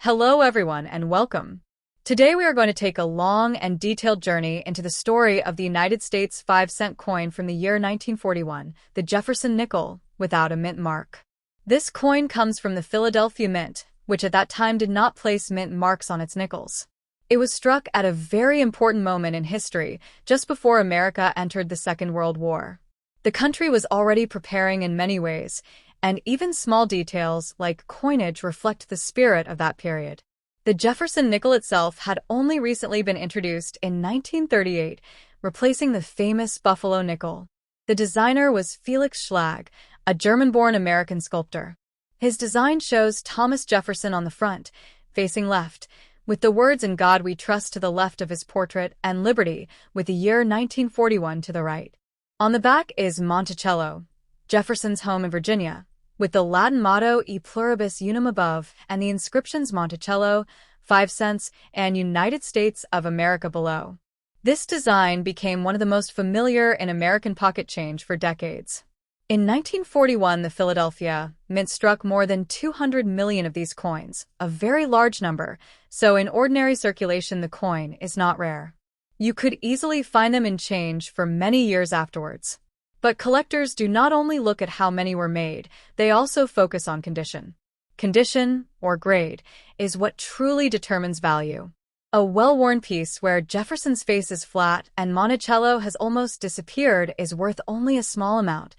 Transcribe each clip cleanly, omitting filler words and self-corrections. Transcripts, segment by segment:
Hello everyone and welcome. Today we are going to take a long and detailed journey into the story of the United States 5-cent coin from the year 1941, the Jefferson nickel, without a mint mark. This coin comes from the Philadelphia Mint, which at that time did not place mint marks on its nickels. It was struck at a very important moment in history, just before America entered the Second World War. The country was already preparing in many ways, and even small details like coinage reflect the spirit of that period. The Jefferson nickel itself had only recently been introduced in 1938, replacing the famous Buffalo nickel. The designer was Felix Schlag, a German-born American sculptor. His design shows Thomas Jefferson on the front, facing left, with the words "In God We Trust" to the left of his portrait and "Liberty" with the year 1941 to the right. On the back is Monticello, Jefferson's home in Virginia, with the Latin motto E pluribus unum above and the inscriptions Monticello, 5 cents, and United States of America below. This design became one of the most familiar in American pocket change for decades. In 1941, the Philadelphia Mint struck more than 200 million of these coins, a very large number, so in ordinary circulation the coin is not rare. You could easily find them in change for many years afterwards. But collectors do not only look at how many were made, they also focus on condition. Condition, or grade, is what truly determines value. A well-worn piece where Jefferson's face is flat and Monticello has almost disappeared is worth only a small amount,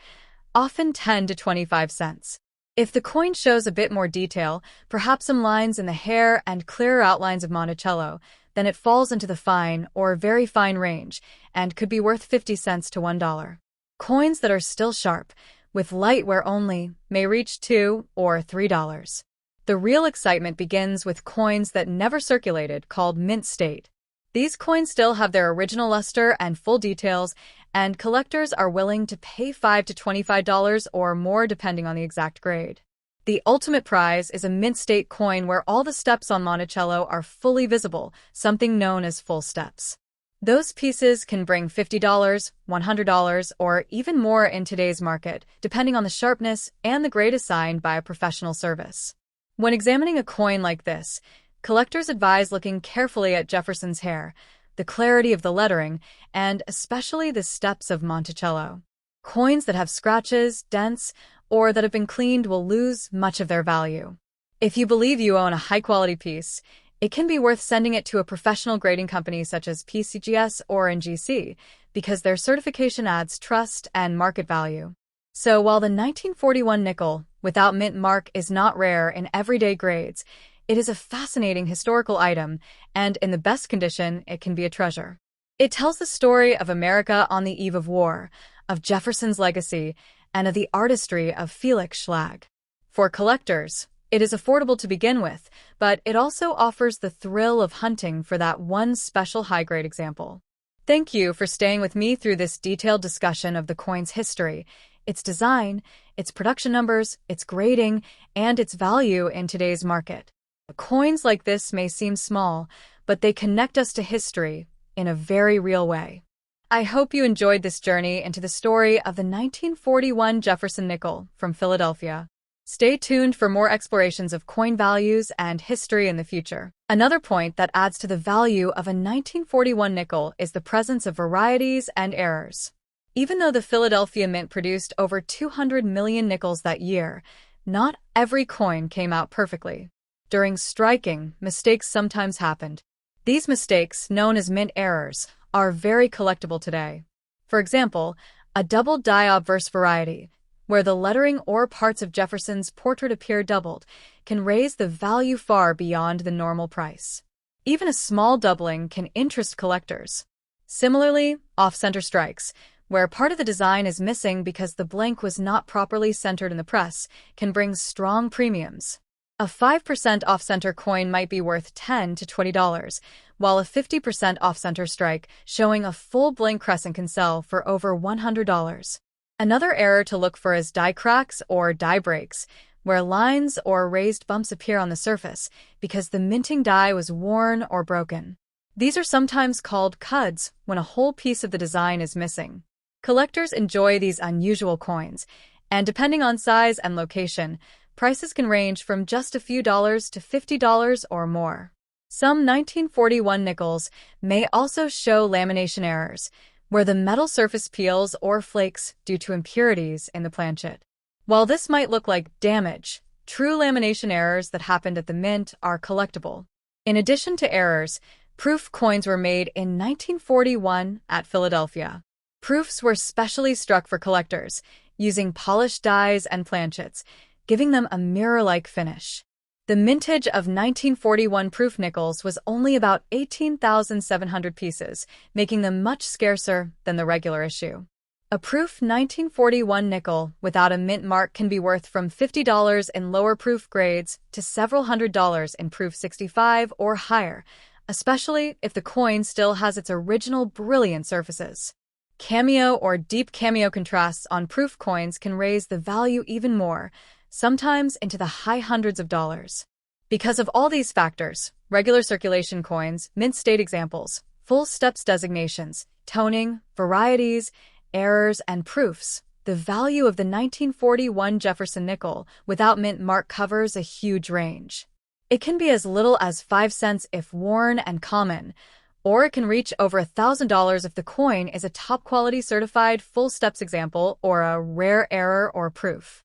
often 10 to 25 cents. If the coin shows a bit more detail, perhaps some lines in the hair and clearer outlines of Monticello, then it falls into the fine or very fine range and could be worth 50 cents to $1. Coins that are still sharp, with light wear only, may reach $2 or $3. The real excitement begins with coins that never circulated, called mint state. These coins still have their original luster and full details, and collectors are willing to pay $5 to $25 or more depending on the exact grade. The ultimate prize is a mint state coin where all the steps on Monticello are fully visible, something known as full steps. Those pieces can bring $50, $100, or even more in today's market, depending on the sharpness and the grade assigned by a professional service. When examining a coin like this, collectors advise looking carefully at Jefferson's hair, the clarity of the lettering, and especially the steps of Monticello. Coins that have scratches, dents, or that have been cleaned will lose much of their value. If you believe you own a high-quality piece, it can be worth sending it to a professional grading company such as PCGS or NGC because their certification adds trust and market value. So while the 1941 nickel without mint mark is not rare in everyday grades, it is a fascinating historical item, and in the best condition, it can be a treasure. It tells the story of America on the eve of war, of Jefferson's legacy, and of the artistry of Felix Schlag. For collectors, it is affordable to begin with, but it also offers the thrill of hunting for that one special high-grade example. Thank you for staying with me through this detailed discussion of the coin's history, its design, its production numbers, its grading, and its value in today's market. Coins like this may seem small, but they connect us to history in a very real way. I hope you enjoyed this journey into the story of the 1941 Jefferson nickel from Philadelphia. Stay tuned for more explorations of coin values and history in the future. Another point that adds to the value of a 1941 nickel is the presence of varieties and errors. Even though the Philadelphia Mint produced over 200 million nickels that year, not every coin came out perfectly. During striking, mistakes sometimes happened. These mistakes, known as mint errors, are very collectible today. For example, a double die obverse variety, where the lettering or parts of Jefferson's portrait appear doubled, can raise the value far beyond the normal price. Even a small doubling can interest collectors. Similarly, off-center strikes, where part of the design is missing because the blank was not properly centered in the press, can bring strong premiums. A 5% off-center coin might be worth $10 to $20, while a 50% off-center strike showing a full blank crescent can sell for over $100. Another error to look for is die cracks or die breaks, where lines or raised bumps appear on the surface because the minting die was worn or broken. These are sometimes called cuds when a whole piece of the design is missing. Collectors enjoy these unusual coins, and depending on size and location, prices can range from just a few dollars to $50 or more. Some 1941 nickels may also show lamination errors, where the metal surface peels or flakes due to impurities in the planchet. While this might look like damage, true lamination errors that happened at the mint are collectible. In addition to errors, proof coins were made in 1941 at Philadelphia. Proofs were specially struck for collectors, using polished dies and planchets, giving them a mirror-like finish. The mintage of 1941 proof nickels was only about 18,700 pieces, making them much scarcer than the regular issue. A proof 1941 nickel without a mint mark can be worth from $50 in lower proof grades to several $100s in proof 65 or higher, especially if the coin still has its original brilliant surfaces. Cameo or deep cameo contrasts on proof coins can raise the value even more, sometimes into the high hundreds of dollars. Because of all these factors, regular circulation coins, mint state examples, full steps designations, toning, varieties, errors, and proofs, the value of the 1941 Jefferson nickel without mint mark covers a huge range. It can be as little as 5 cents if worn and common, or it can reach over $1,000 if the coin is a top-quality certified full steps example or a rare error or proof.